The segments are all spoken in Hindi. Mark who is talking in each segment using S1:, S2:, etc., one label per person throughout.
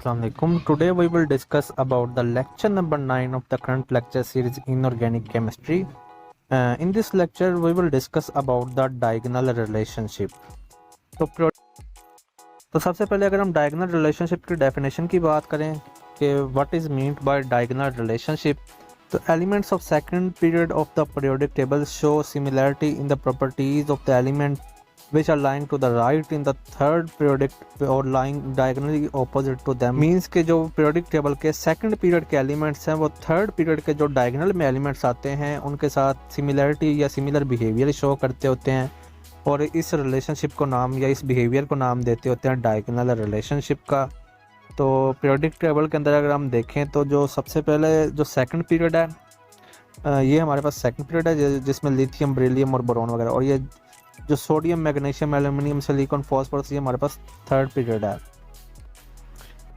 S1: Assalamualaikum. Today we will discuss about the lecture number 9 of the current lecture series Inorganic Chemistry. In this lecture we will discuss about the diagonal relationship. तो सबसे पहले अगर हम डायगोनल रिलेशनशिप की डेफिनेशन की बात करें कि what is meant by diagonal relationship, तो elements of second period of the periodic table show similarity in the properties of the element which are lying to the right in the third periodic or lying diagonally opposite to them. Means के जो पीरियोडिक टेबल के सेकंड पीरियड के एलिमेंट्स हैं वो थर्ड पीरियड के जो डायगोनल में एलिमेंट्स आते हैं उनके साथ सिमिलरिटी या सिमिलर बिहेवियर शो करते होते हैं, और इस रिलेशनशिप को नाम या इस बिहेवियर को नाम देते होते हैं डायगोनल रिलेशनशिप का। तो पीरियोडिक टेबल के अंदर अगर हम देखें तो जो सबसे पहले जो सेकंड पीरियड है ये हमारे पास सेकंड पीरियड है जिसमें लिथियम, बेरिलियम और बोरॉन वगैरह, और ये जो sodium, magnesium, aluminium, silicon, phosphorus ये हमारे पास थर्ड पीरियड है।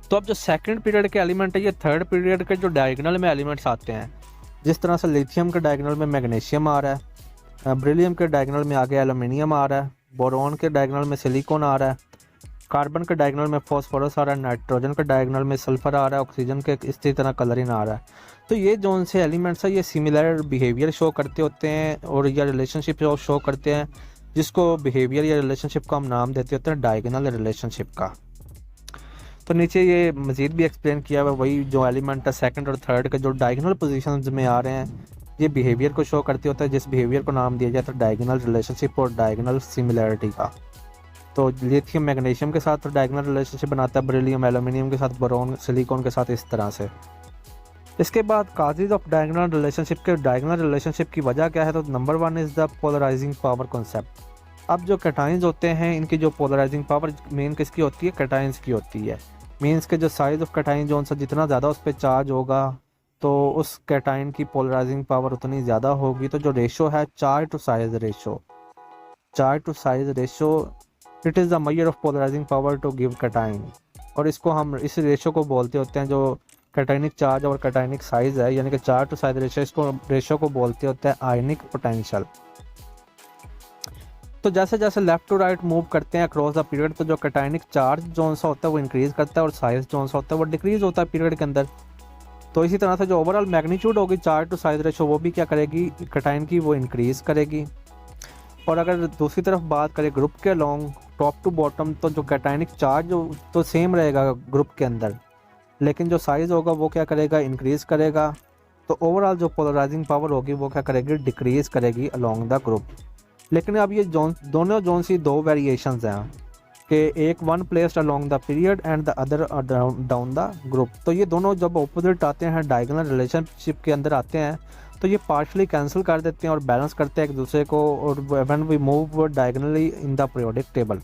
S1: तो अब जो सेकंड पीरियड के एलिमेंट है ये थर्ड पीरियड के जो डायगोनल में एलिमेंट्स आते हैं, जिस तरह से लिथियम के डायगोनल में मैग्नीशियम आ रहा है, बेरिलियम के डायगोनल में आगे एल्यूमिनियम आ रहा है, बोरॉन के डायगोनल में सिलिकॉन आ रहा है, कार्बन के डायगोनल में फॉस्फोरस आ रहा है, नाइट्रोजन के डायगोनल में सल्फर आ रहा है, ऑक्सीजन के इसी तरह कलरिन आ रहा है। तो ये जो से एलिमेंट्स है ये सिमिलर बिहेवियर शो करते होते हैं और या रिलेशनशिप शो करते हैं, जिसको बिहेवियर या रिलेशनशिप को हम नाम देते होते हैं डायगोनल रिलेशनशिप का। तो नीचे ये मज़ीद भी एक्सप्लेन किया हुआ, वही जो एलिमेंट है सेकंड और थर्ड के जो डायगोनल पोजीशंस में आ रहे हैं ये बिहेवियर को शो करते होता है, जिस बिहेवियर को नाम दिया जाता है डायगोनल रिलेशनशिप और डायगोनल सिमिलरिटी का। तो लिथियम मैग्नीशियम के साथ डायगोनल रिलेशनशिप बनाता है, बेरिलियम एल्यूमिनियम के साथ, बोरॉन सिलिकॉन के साथ, इस तरह से। इसके बाद काजेज ऑफ डायगोनल रिलेशनशिप के डायगोनल रिलेशनशिप की वजह क्या है, तो number 1 is the polarising power concept. अब जो कैटाइंस होते हैं इनकी जो पोलराइजिंग पावर मेन किसकी होती है, कैटाइंस की होती है। मीन्स के जो साइज ऑफ कैटाइन जो सा जितना ज़्यादा उस पर चार्ज होगा तो उस कैटाइन की पोलराइजिंग पावर उतनी ज़्यादा होगी। तो जो रेशो है charge to size ratio, it is the measure of polarising power to give cation, और इसको हम इस रेशो को बोलते होते हैं जो कैटाइनिक चार्ज और कैटाइनिक साइज है, यानी कि चार्ज टू साइज रेशो, इसको रेशो को बोलते होते हैं आयनिक पोटेंशियल। तो जैसे जैसे लेफ्ट टू राइट मूव करते हैं अक्रॉस द पीरियड, तो जो कैटाइनिक चार्ज जो सा होता है वो इंक्रीज करता है और साइज जो सा होता है वो डिक्रीज होता है पीरियड के अंदर। तो इसी तरह से जो ओवरऑल मैग्नीट्यूड होगी चार्ज टू साइज रेशो वो भी क्या करेगी, कैटाइन की वो इंक्रीज करेगी। और अगर दूसरी तरफ बात करें ग्रुप के अलोंग टॉप टू बॉटम, तो जो कैटाइनिक चार्ज तो सेम रहेगा ग्रुप के अंदर, लेकिन जो साइज होगा वो क्या करेगा, इंक्रीज करेगा। तो ओवरऑल जो पोलराइजिंग पावर होगी वो क्या करेगी, डिक्रीज करेगी अलोंग द ग्रुप। लेकिन अब ये दोनों जोन सी दो वेरिएशंस हैं कि एक one placed along the period and the other down the group. तो ये दोनों जब ऑपोजिट आते हैं डायगोनल रिलेशनशिप के अंदर आते हैं तो ये पार्शली कैंसिल कर देते हैं और बैलेंस करते हैं एक दूसरे को, और when we move diagonally in the periodic table.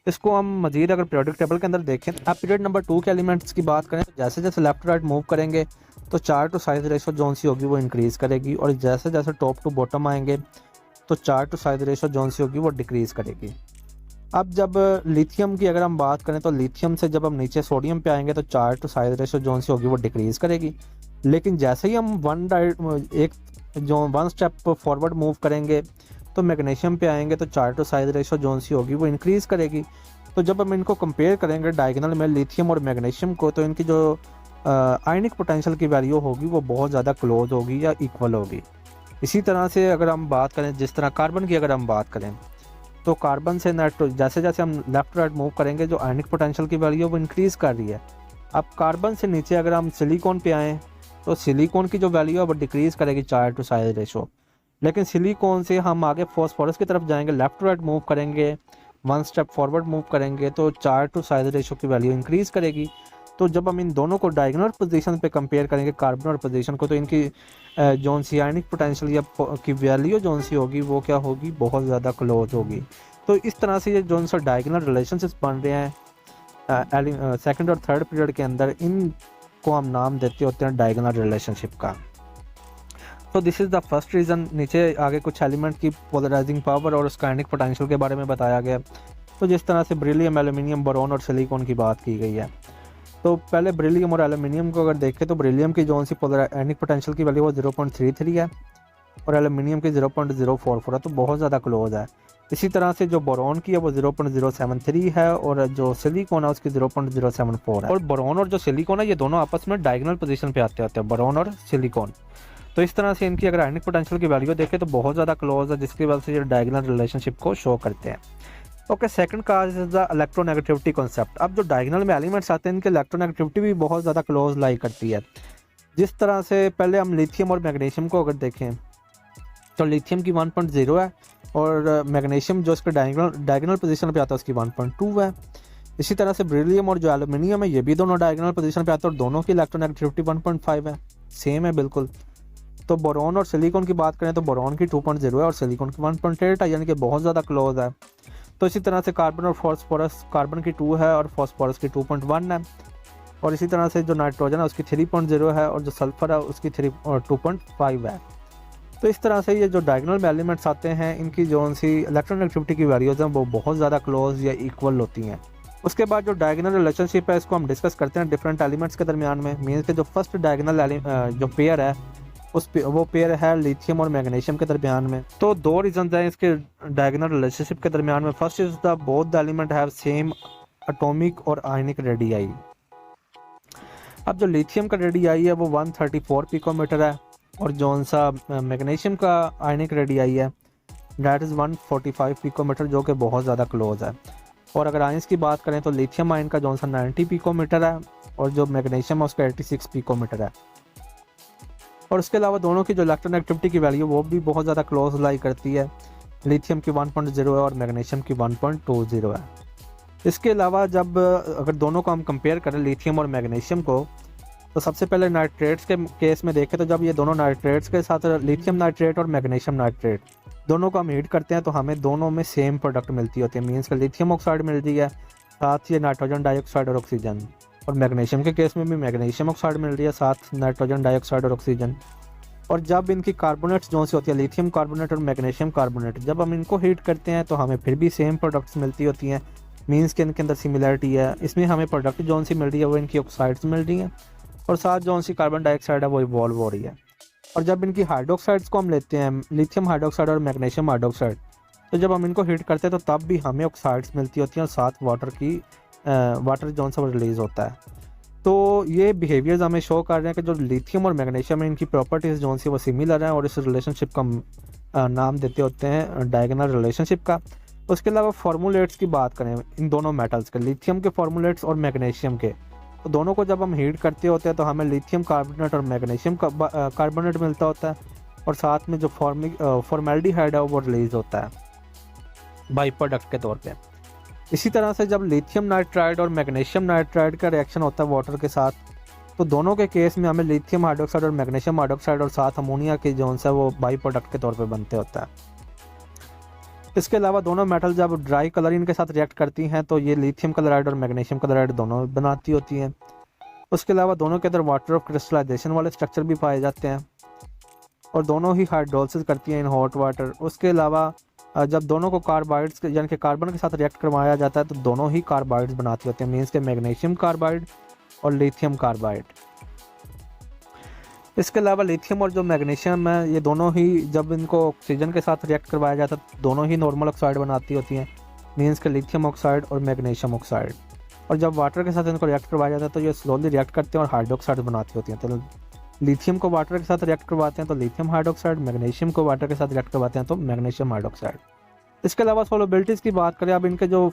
S1: इसको हम मजीद अगर पीरियोडिक टेबल के अंदर देखें, अब पीरियड नंबर 2 के एलिमेंट्स की बात करें, जैसे जैसे लेफ्ट राइट मूव करेंगे तो चार्ज टू साइज रेशो जोन सी होगी वो इंक्रीज़ करेगी, और जैसे जैसे टॉप टू बॉटम आएंगे तो चार्ज टू साइज रेशो जोन सी होगी वो डिक्रीज़ करेगी। अब जब लिथियम की अगर हम बात करें तो लिथियम से जब हम नीचे सोडियम पे आएंगे तो चार्ज टू साइज रेशो जोन सी होगी वो डिक्रीज़ करेगी। लेकिन जैसे ही हम वन स्टेप फॉरवर्ड मूव करेंगे तो मैग्नीशियम पे आएंगे तो चार्ज टू साइज रेशो जोन सी होगी वो इंक्रीज़ करेगी। तो जब हम इनको कंपेयर करेंगे डायगोनल में लिथियम और मैग्नीशियम को, तो इनकी जो आयनिक पोटेंशियल की वैल्यू होगी वो बहुत ज़्यादा क्लोज होगी या इक्वल होगी। इसी तरह से अगर हम बात करें, जिस तरह कार्बन की अगर हम बात करें तो कार्बन से जैसे जैसे हम लेफ्ट राइट मूव करेंगे जो आयनिक पोटेंशियल की वैल्यू वो इंक्रीज़ कर रही है। अब कार्बन से नीचे अगर हम सिलिकॉन पे आएँ तो सिलिकॉन की जो वैल्यू है वो डिक्रीज़ करेगी चार्ज टू साइज रेशो। लेकिन सिलिकॉन से हम आगे फॉस्फोरस की तरफ जाएंगे, लेफ्ट टू राइट मूव करेंगे, वन स्टेप फॉरवर्ड मूव करेंगे तो चार्ज टू साइज रेशो की वैल्यू इंक्रीज़ करेगी। तो जब हम इन दोनों को डायगोनल पोजीशन पे कंपेयर करेंगे कार्बन और पोजीशन को, तो इनकी जोन सी आयनिक पोटेंशियल या की वैल्यू जोन सी होगी वो क्या होगी, बहुत ज़्यादा क्लोज होगी। तो इस तरह से ये जोन सा डायगोनल रिलेशनशिप्स बन रहे हैं सेकंड और थर्ड पीरियड के अंदर, इनको हम नाम देते होते हैं डायगोनल रिलेशनशिप का। तो this is the first reason. नीचे आगे कुछ एलिमेंट की पोलराइजिंग पावर और उसका आयनिक पोटेंशियल के बारे में बताया गया। तो जिस तरह से बेरिलियम, एल्यूमिनियम, बोरॉन और सिलिकॉन की बात की गई है, तो पहले बेरिलियम और एल्यूमिनियम को अगर देखें तो बेरिलियम की जोन सी आयनिक पोटेंशियल की वैल्यू वो 0.33 है, और एल्यूमिनियम की 0.044 है, तो बहुत ज़्यादा क्लोज है। इसी तरह से जो बोरॉन की है वो 0.073 है और जो सिलिकॉन है उसकी 0.074 है। और बोरॉन और जो सिलिकॉन है ये दोनों आपस में डायगोनल पोजीशन पे आते होते हैं, बोरॉन और सिलिकॉन। तो इस तरह से इनकी अगर आयनिक पोटेंशियल की वैल्यू देखें तो बहुत ज़्यादा क्लोज है, जिसकी वजह से ये डायगोनल रिलेशनशिप को शो करते हैं। Okay, second cause is the electronegativity concept. अब जो डायगोनल में एलिमेंट्स आते हैं इनके इलेक्ट्रोनेगेटिविटी भी बहुत ज़्यादा क्लोज लाई करती है। जिस तरह से पहले हम लिथियम और मैग्नीशियम को अगर देखें तो लिथियम की 1.0 है और मैग्नीशियम जो इसके डायगोनल पोजीशन पे आता है उसकी 1.2 है। इसी तरह से बेरिलियम और जो एल्यूमिनियम है ये भी दोनों डायगोनल पोजीशन पे आते हैं और दोनों की इलेक्ट्रोनेगेटिविटी 1.5 है, सेम है बिल्कुल। तो बोरॉन और सिलिकॉन की बात करें तो बोरॉन की 2.0 है और सिलिकॉन की 1.8 है, यानी कि बहुत ज़्यादा क्लोज है। तो इसी तरह से कार्बन और फॉस्फोरस, कार्बन की 2 है और फॉस्फोरस की 2.1 है। और इसी तरह से जो नाइट्रोजन है उसकी 3.0 है और जो सल्फर है उसकी 2.5 है। तो इस तरह से ये जो डायगोनल में एलिमेंट्स आते हैं इनकी जो सी इलेक्ट्रोनेगेटिविटी की वैल्यूज हैं वो बहुत ज़्यादा क्लोज या इक्वल होती हैं। उसके बाद जो डायगोनल रिलेशनशिप है इसको हम डिस्कस करते हैं डिफरेंट एलिमेंट्स के दरमियान में। मीन्स के जो फर्स्ट डायगोनल जो पेयर है वो पेयर है लिथियम और मैग्नीशियम के दरमियान में। तो दो रीजन हैं इसके डायगोनल रिलेशनशिप के दरमियान में। First is the both the element have same atomic और आयनिक रेडियाई। अब जो लिथियम का रेडियाई है वो 134 पिकोमीटर है और जो सा मैग्नीशियम का आयनिक रेडियाई है दैट इज़ 145 पिकोमीटर, जो कि बहुत ज़्यादा क्लोज है। और अगर आयंस की बात करें तो लिथियम आयन का जो सा 90 पिकोमीटर है और जो मैग्नीशियम है उसका 86 पिकोमीटर है। और उसके अलावा दोनों की जो इलेक्ट्रोनेगेटिविटी की वैल्यू वो भी बहुत ज़्यादा क्लोज लाई करती है। लिथियम की 1.0 है और मैग्नीशियम की 1.20 है। इसके अलावा जब अगर दोनों को हम कंपेयर करें लिथियम और मैग्नीशियम को, तो सबसे पहले नाइट्रेट्स के केस में देखें तो जब ये दोनों नाइट्रेट्स के साथ लिथियम नाइट्रेट और मैग्नीशियम नाइट्रेट दोनों को हम हीट करते हैं तो हमें दोनों में सेम प्रोडक्ट मिलती होती है। मीन्स का लिथियम ऑक्साइड मिल रही है, साथ ही नाइट्रोजन डाइऑक्साइड और ऑक्सीजन। और मैग्नीशियम के केस में भी मैग्नीशियम ऑक्साइड मिल रही है, साथ नाइट्रोजन डाइऑक्साइड और ऑक्सीजन। और जब इनकी कार्बोनेट्स जो सी होती है लिथियम कार्बोनेट और मैग्नीशियम कार्बोनेट, जब हम इनको हीट करते हैं तो हमें फिर भी सेम प्रोडक्ट्स मिलती होती हैं। मीन्स के इनके अंदर सिमिलरिटी है। इसमें हमें प्रोडक्ट जो सी मिल रही है वो इनकी ऑक्साइड्स मिल रही हैं और साथ जो सी कार्बन डाइऑक्साइड है वो इवॉल्व हो रही है। और जब इनकी हाइड्रोक्साइड्स को हम लेते हैं, लिथियम हाइड्रोक्साइड और मैग्नीशियम हाइड्रोक्साइड, तो जब हम इनको हीट करते हैं तो तब भी हमें ऑक्साइड्स मिलती होती हैं और साथ वाटर जो सा रिलीज़ होता है। तो ये बिहेवियर्स हमें शो कर रहे हैं कि जो लिथियम और मैग्नीशियम है इनकी प्रॉपर्टीज़ जो सी वो सिमिलर हैं और इस रिलेशनशिप का नाम देते होते हैं डायगोनल रिलेशनशिप का। उसके अलावा फार्मूलेट्स की बात करें इन दोनों मेटल्स के, लिथियम के फार्मूलेट्स और मैग्नीशियम के, तो दोनों को जब हम हीट करते होते हैं तो हमें लिथियम कार्बोनेट और मैग्नीशियम कार्बोनेट मिलता होता है और साथ में जो फॉर्मेल्डिहाइड है वो रिलीज होता है बाई प्रोडक्ट के तौर पे। इसी तरह से जब लिथियम नाइट्राइड और मैग्नीशियम नाइट्राइड का रिएक्शन होता है वाटर के साथ, तो दोनों के केस में हमें लिथियम हाइड्रोक्साइड और मैग्नीशियम हाइड्रोक्साइड और साथ अमोनिया के जो है वो बाई प्रोडक्ट के तौर पर बनते होता है। इसके अलावा दोनों मेटल जब ड्राई कलरिंग के साथ रिएक्ट करती हैं तो ये लिथियम क्लोराइड और मैग्नीशियम क्लोराइड दोनों बनाती होती हैं। उसके अलावा दोनों के अंदर वाटर ऑफ क्रिस्टलाइजेशन वाले स्ट्रक्चर भी पाए जाते हैं और दोनों ही हाइड्रोलिसिस करती हैं इन हॉट वाटर। उसके अलावा जब दोनों को कार्बाइड्स यानी कि कार्बन के साथ रिएक्ट करवाया जाता है तो दोनों ही कार्बाइड्स बनाती होती हैं। मीन्स के मैग्नीशियम कार्बाइड और लिथियम कार्बाइड। इसके अलावा लिथियम और जो मैग्नीशियम है ये दोनों ही जब इनको ऑक्सीजन के साथ रिएक्ट करवाया जाता है तो दोनों ही नॉर्मल ऑक्साइड बनाती होती हैं। मीन्स के लिथियम ऑक्साइड और मैग्नीशियम ऑक्साइड। और जब वाटर के साथ इनको रिएक्ट करवाया जाता है तो ये स्लोली रिएक्ट करते हैं और हाइड्रोक्साइड बनाती होती हैं। तो लिथियम को वाटर के साथ रिएक्ट करवाते हैं तो लिथियम हाइड्रोक्साइड, मैग्नीशियम को वाटर के साथ रिएक्ट करवाते हैं तो मैग्नीशियम हाइड्रोक्साइड। इसके अलावा सोलोबिलिटीज़ की बात करें, अब इनके जो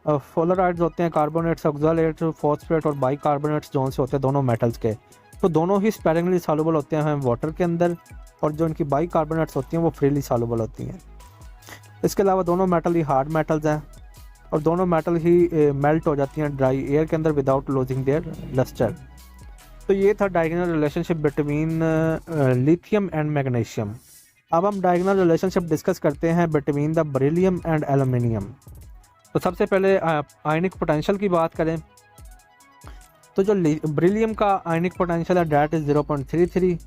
S1: फ्लोराइड्स होते हैं, कार्बोनेट्स, ऑक्सालेट्स, फॉस्फेट और बाइकार्बोनेट्स जो से होते हैं दोनों मेटल्स के, तो दोनों ही स्पेरिंगली सॉल्युबल होते हैं वाटर के अंदर और जो इनकी बाइकार्बोनेट्स होती हैं वो फ्रीली सॉल्युबल होती हैं। इसके अलावा दोनों मेटल ही हार्ड मेटल्स हैं और दोनों मेटल ही मेल्ट हो जाती हैं ड्राई एयर के अंदर विदाउट लूजिंग देयर लस्टर। तो ये था diagonal relationship between lithium and magnesium. अब हम डायगोनल रिलेशनशिप डिस्कस करते हैं between the beryllium and aluminium. तो सबसे पहले आयनिक पोटेंशियल की बात करें तो जो बेरिलियम का आयनिक पोटेंशियल है डैट इज़ 0.33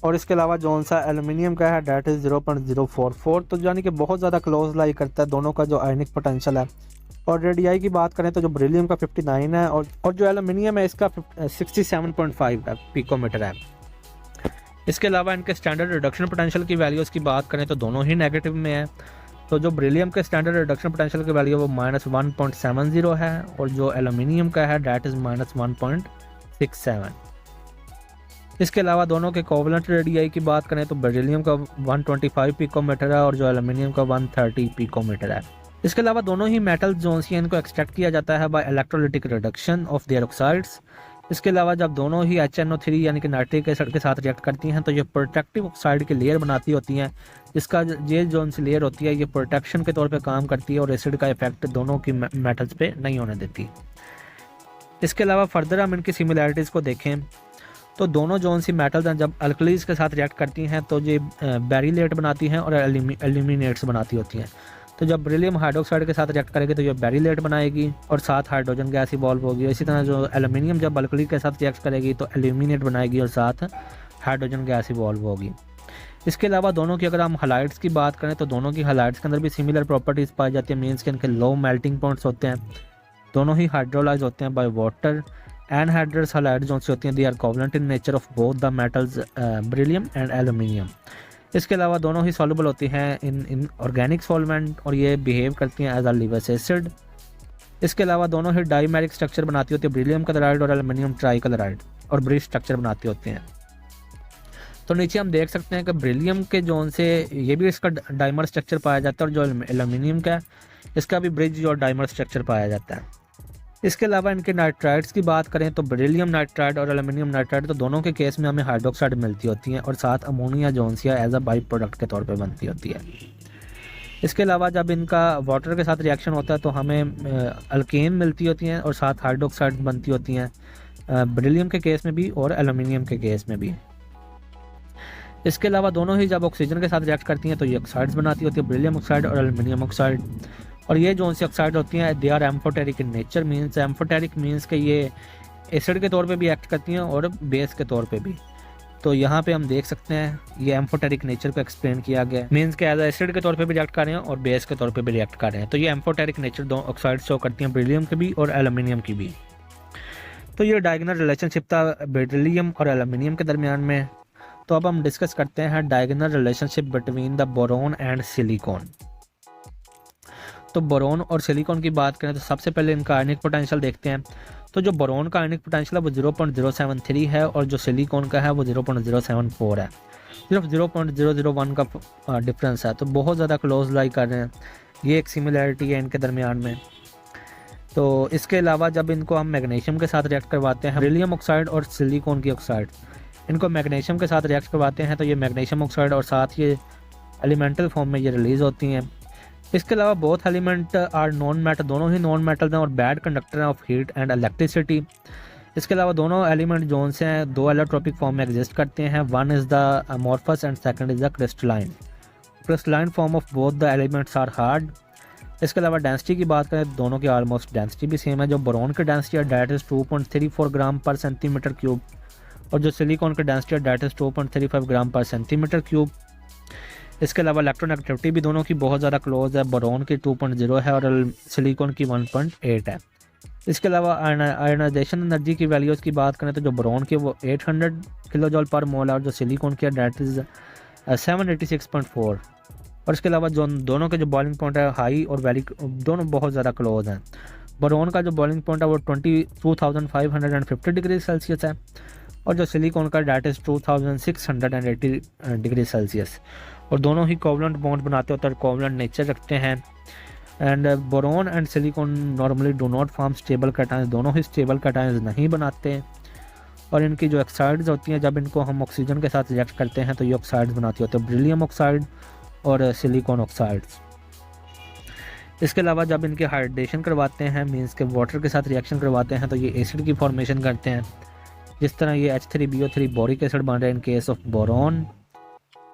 S1: और इसके अलावा जो सा एल्यूमिनियम का है डैट इज़ 0.044। तो यानी कि बहुत ज़्यादा क्लोज लाई करता है दोनों का जो आयनिक पोटेंशियल है। और रेडियाई की बात करें तो जो बेरिलियम का 59 है और जो एल्यूमिनियम है इसका 67.5 है पिकोमीटर है। इसके अलावा इनके स्टैंडर्ड रिडक्शन पोटेंशियल की वैल्यूज़ की बात करें तो दोनों ही नेगेटिव में है। तो जो बेरिलियम के स्टैंडर्ड रिडक्शन पोटेंशियल की वैल्यू है वो -1.70 है और जो एल्यूमिनियम का है डैट इज़ -1.67। इसके अलावा दोनों के कोवलेंट रेडियाई की बात करें तो बेरिलियम का 125 पिकोमीटर है और जो एल्यूमिनियम का 130 पिकोमीटर है। इसके अलावा दोनों ही मेटल जोन्स इनको एक्सट्रैक्ट किया जाता है by electrolytic reduction of their oxides. इसके अलावा जब दोनों ही HNO3 यानी कि नाइट्रिक एसिड के साथ रिएक्ट करती हैं तो ये प्रोटेक्टिव ऑक्साइड की लेयर बनाती होती हैं, जिसका ये जोन सी लेयर होती है ये प्रोटेक्शन के तौर पे काम करती है और एसिड का इफेक्ट दोनों की मेटल्स पे नहीं होने देती। इसके अलावा फर्दर हम इनकी सिमिलैरिटीज़ को देखें तो दोनों जोन सी मेटल्स हैं जब अल्कलीज के साथ रिएक्ट करती हैं तो ये बैरिलेट बनाती हैं और एल्यूमिनेट्स बनाती होती हैं। तो जब बेरिलियम हाइड्रोक्साइड के साथ रिएक्ट करेगी तो ये बैरिलेट बनाएगी और साथ हाइड्रोजन गैस इवॉल्व होगी। इसी तरह जो एल्यूमिनियम जब अल्कली के साथ रिएक्ट करेगी तो एल्यूमिनेट बनाएगी और साथ हाइड्रोजन गैस इवॉल्व होगी। इसके अलावा दोनों की अगर हम हलाइड्स की बात करें तो दोनों की हलाइड्स के अंदर भी सिमिलर प्रॉपर्टीज़ पाई जाती है, मीन्स के इनके लो मेल्टिंग पॉइंट्स होते हैं, दोनों ही हाइड्रोलाइज होते हैं बाय वाटर। एनहाइड्रस हलाइड्स जो होती हैं they are covalent in nature of both the metals beryllium and aluminium. इसके अलावा दोनों ही सॉल्युबल होती हैं इन ऑर्गेनिक सॉल्वेंट और ये बिहेव करती हैं एज अ लिवस एसिड। इसके अलावा दोनों ही डाईमेरिक स्ट्रक्चर बनाती होती है, बेरिलियम क्लोराइड और एल्यूमिनियम ट्राइक्लोराइड, और ब्रिज स्ट्रक्चर बनाती होती हैं। तो नीचे हम देख सकते हैं कि बेरिलियम के जोन से ये भी इसका डाइमर स्ट्रक्चर पाया जाता है और जो एल्यूमिनियम का है इसका भी ब्रिज और डाइमर स्ट्रक्चर पाया जाता है। इसके अलावा इनके नाइट्राइड्स की बात करें तो बेरिलियम नाइट्राइड और एल्यूमिनियम नाइट्राइड तो दोनों के केस में हमें हाइड्रोक्साइड मिलती होती हैं और साथ अमोनिया जोन्सिया एज अ बाई प्रोडक्ट के तौर पे बनती होती है। इसके अलावा जब इनका वाटर के साथ रिएक्शन होता है तो हमें अल्केन मिलती होती हैं और साथ हाइड्रोक्साइड बनती होती हैं, बेरिलियम के केस में भी और एल्यूमिनियम के केस में भी। इसके अलावा दोनों ही जब ऑक्सीजन के साथ रिएक्ट करती हैं तो ये ऑक्साइड्स बनाती होती है, बेरिलियम ऑक्साइड और एल्यूमिनियम ऑक्साइड। और ये जो सी ऑक्साइड होती हैं they are amphoteric in nature, means amphoteric means कि ये एसिड के तौर पे भी एक्ट करती हैं और बेस के तौर पे भी। तो यहाँ पे हम देख सकते हैं ये एम्फोटेरिक नेचर को एक्सप्लेन किया गया है, मीन्स कि एज एसिड के तौर पे भी रिएक्ट कर रहे हैं और बेस के तौर पे भी रिएक्ट कर रहे हैं। तो ये एम्फोटेरिक नेचर दो ऑक्साइड शो करती हैं, बेरिलियम की भी और एल्यूमिनियम की भी। तो ये डायगोनल रिलेशनशिप था बेरिलियम और एल्यूमिनियम के दरमियान में। तो अब हम डिस्कस करते हैं diagonal relationship between the boron and silicon. तो बोरोन और सिलिकॉन की बात करें तो सबसे पहले इनका आयनिक पोटेंशियल देखते हैं। तो जो बोरोन का आयनिक पोटेंशियल है वो 0.073 है और जो सिलिकॉन का है वो 0.074 है, सिर्फ 0.001 का डिफरेंस है। तो बहुत ज़्यादा क्लोज लाई कर रहे हैं, ये एक सिमिलैरिटी है इनके दरमियान में। तो इसके अलावा जब इनको हम मैग्नीशियम के साथ रिएक्ट करवाते हैं, बेरिलियम ऑक्साइड और सिलिकॉन की ऑक्साइड, इनको मैग्नीशियम के साथ रिएक्ट करवाते हैं तो ये मैग्नीशियम ऑक्साइड और साथ ये एलिमेंटल फॉर्म में ये रिलीज़ होती हैं। इसके अलावा both element are non metal, दोनों ही नॉन मेटल हैं और बैड कंडक्टर हैं ऑफ हीट एंड इलेक्ट्रिसिटी। इसके अलावा दोनों एलिमेंट जोन से हैं दो एलोट्रोपिक फॉर्म में एग्जिस्ट करते हैं, one is the amorphous and second is the crystalline. Crystalline form of both the elements are hard. इसके अलावा डेंसिटी की बात करें दोनों की ऑलमोस्ट डेंसिटी भी सेम है। जो बोरोन की डेंसिटी है डैट इज़ 2.34 ग्राम पर सेंटीमीटर क्यूब और जो सिलिकॉन की डेंसिटी है डैट इज़ 2.35 ग्राम पर सेंटीमीटर क्यूब। इसके अलावा इलेक्ट्रोनेगेटिविटी भी दोनों की बहुत ज़्यादा क्लोज है, बोरोन की 2.0 है और सिलिकॉन की 1.8 है। इसके अलावा आयनाइजेशन एनर्जी की वैल्यूज़ की बात करें तो जो बोरोन की वो 800 किलो जॉल पर मोल है और जो सिलिकॉन की है डैट इज़ 786.4। और इसके अलावा जो दोनों के जो बॉइलिंग पॉइंट है हाई और वैली दोनों बहुत ज़्यादा क्लोज हैं। बोरोन का जो बॉइलिंग पॉइंट है वो 22,550 डिग्री सेल्सियस है और जो सिलिकॉन का डैट इज़ 2,680 डिग्री सेल्सियस। और दोनों ही कोवलेंट बॉन्ड बनाते होते हैं, कोवलेंट नेचर रखते हैं। And boron and silicon normally do not form stable cations, दोनों ही स्टेबल कैटायंस नहीं बनाते। और इनकी जो ऑक्साइड्स होती हैं जब इनको हम ऑक्सीजन के साथ रिएक्ट करते हैं तो ये ऑक्साइड्स बनाती होती है, बेरिलियम ऑक्साइड और सिलिकॉन ऑक्साइड्स। इसके अलावा जब इनके हाइड्रेशन करवाते हैं, मीन्स के वाटर के साथ रिएक्शन करवाते हैं तो ये एसिड की फॉर्मेशन करते हैं, जिस तरह ये H3BO3 बोरिक एसिड बन रहा है इन केस ऑफ बोरोन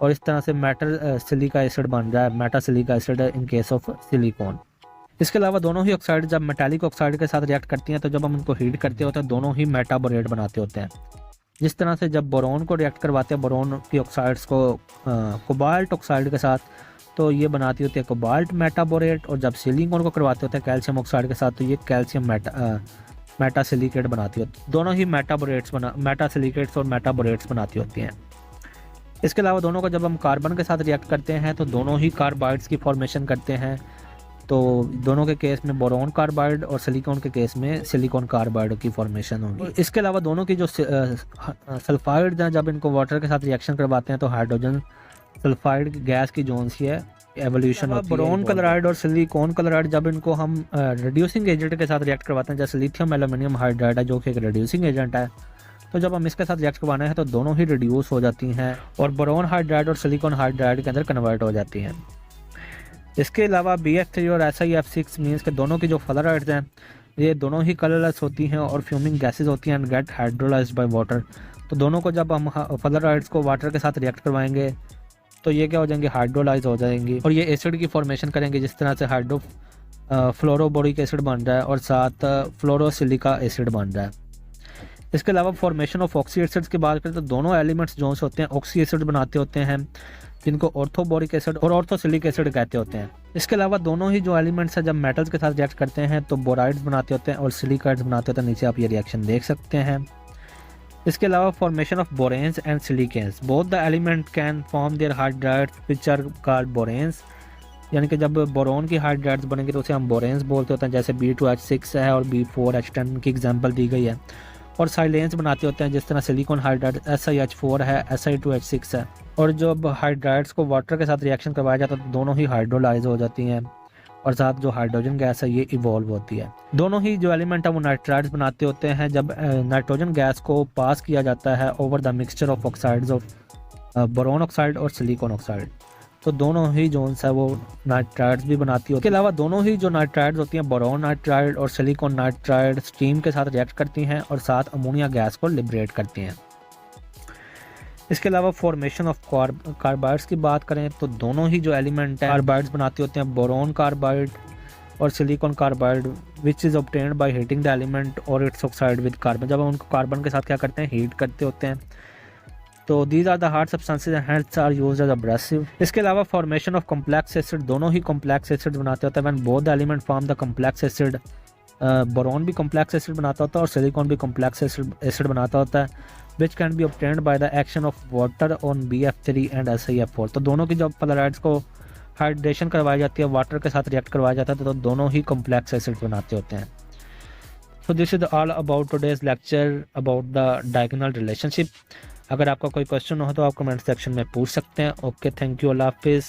S1: और इस तरह से मेटल सिलिका एसिड बन रहा है, Meta silica acid in case of silicon. इसके अलावा दोनों ही ऑक्साइड जब मेटालिक ऑक्साइड के साथ रिएक्ट करती हैं तो जब हम उनको हीट करते होते हैं दोनों ही मेटाबोरेट बनाते होते हैं। जिस तरह से जब बोरोन को रिएक्ट करवाते हैं बोरोन की ऑक्साइड्स को कोबाल्ट ऑक्साइड के साथ तो ये बनाती होती है कोबाल्ट मेटाबोरेट, और जब सिलिकॉन को करवाते होते हैं कैल्शियम ऑक्साइड के साथ तो ये कैल्शियम मेटा सिलिकेट बनाती होती है। दोनों ही मेटा सिलिकेट्स और मेटाबोरेट्स बनाती होती हैं। इसके अलावा दोनों को जब हम कार्बन के साथ रिएक्ट करते हैं तो दोनों ही कार्बाइड्स की फॉर्मेशन करते हैं। तो दोनों के केस में बोरोन कार्बाइड और सिलिकॉन के केस में सिलिकॉन कार्बाइड की फॉर्मेशन होगी। इसके अलावा दोनों की जो सल्फाइड हैं, जब इनको वाटर के साथ रिएक्शन करवाते हैं तो हाइड्रोजन सल्फाइड गैस की जोन सी है एवोल्यूशन होती है। बोरोन क्लोराइड और सिलिकॉन क्लोराइड जब इनको हम रिड्यूसिंग एजेंट के साथ रिएक्ट करवाते हैं, जैसे लिथियम एल्यूमिनियम हाइड्राइड है जो कि एक रिड्यूसिंग एजेंट है, तो जब हम इसके साथ रिएक्ट करवाना है तो दोनों ही रिड्यूस हो जाती हैं और बोरोन हाइड्राइड और सिलिकॉन हाइड्राइड के अंदर कन्वर्ट हो जाती हैं। इसके अलावा BF3 और SiF6 मीन्स के दोनों की जो फ्लोराइड्स हैं ये दोनों ही कलरलेस होती हैं और फ्यूमिंग गैसेज होती हैं and get hydrolysed by water. तो दोनों को जब हम फ्लोराइड्स को वाटर के साथ रिएक्ट करवाएंगे तो ये क्या हो जाएंगे, हाइड्रोलाइज हो जाएंगी और ये एसिड की फॉर्मेशन करेंगे, जिस तरह से हाइड्रो फ्लोरोबोरिक एसिड बन रहा है और साथ फ्लोरोसिलिका एसिड बन रहा है। इसके अलावा फॉर्मेशन ऑफ ऑक्सी एसिड्स की बात करें तो दोनों एलिमेंट्स जो होते हैं ऑक्सी एसिड बनाते होते हैं, जिनको ऑर्थोबोरिक एसिड और ऑर्थोसिलिक एसिड कहते होते हैं। इसके अलावा दोनों ही जो एलिमेंट्स हैं जब मेटल्स के साथ रिएक्ट करते हैं तो बोराइड्स बनाते होते हैं और सिलिकाइड्स बनाते होते हैं। नीचे आप ये रिएक्शन देख सकते हैं। इसके अलावा formation of boranes and silicanes, both the element can form their hydrides which are called boranes, यानी कि जब बोरोन की हाइड्राइड्स बनेंगे तो उसे हम बोरेन्स बोलते होते हैं, जैसे B2H6 है और B4H10 की एग्जांपल दी गई है। और साइलेंस बनाते होते हैं, जिस तरह सिलिकॉन हाइड्राइड SiH4 है, Si2H6 है। और जब हाइड्राइड्स को वाटर के साथ रिएक्शन करवाया जाता है तो दोनों ही हाइड्रोलाइज हो जाती हैं और साथ जो हाइड्रोजन गैस है ये इवॉल्व होती है। दोनों ही जो एलिमेंट है वो नाइट्राइड्स बनाते होते हैं जब नाइट्रोजन गैस को पास किया जाता है over the mixture of oxides of boron oxide और सिलिकॉन ऑक्साइड। तो दोनों ही जोन्स है वो नाइट्राइड्स भी बनाती है। इसके अलावा दोनों ही जो नाइट्राइड्स होती हैं बोरोन नाइट्राइड और सिलिकॉन नाइट्राइड स्टीम के साथ रिएक्ट करती हैं और साथ अमोनिया गैस को लिबरेट करती हैं। इसके अलावा फॉर्मेशन ऑफ कार्बाइड्स की बात करें तो दोनों ही जो एलिमेंट है कार्बाइड्स बनाते होते हैं, बोरोन कार्बाइड और silicon carbide which is obtained by heating the element और इट्स ऑक्साइड विद कार्बन। जब हम उनको कार्बन के साथ क्या करते हैं, हीट करते होते हैं। तो these are the hard substances and hence are used as abrasive. इसके अलावा फॉर्मेशन ऑफ कॉम्प्लेक्स एसिड, दोनों ही कॉम्प्लेक्स एसिड बनाते होते हैं। When both the element form the complex acid, boron भी कॉम्प्लेक्स एसिड बनाता होता है और सिलिकॉन भी कॉम्प्लेक्स एसिड बनाता होता है, which can be obtained by the action of water on BF3 and SiF4। तो दोनों की जब फ्लोराइड्स को हाइड्रेशन करवाई जाती है, वाटर के साथ रिएक्ट करवाया जाता है, तो दोनों ही कॉम्प्लेक्स एसिड बनाते होते हैं। So this is all about today's lecture about the diagonal relationship। अगर आपका कोई क्वेश्चन हो तो आप कमेंट सेक्शन में पूछ सकते हैं। ओके, थैंक यू, अल्लाह हाफिज़।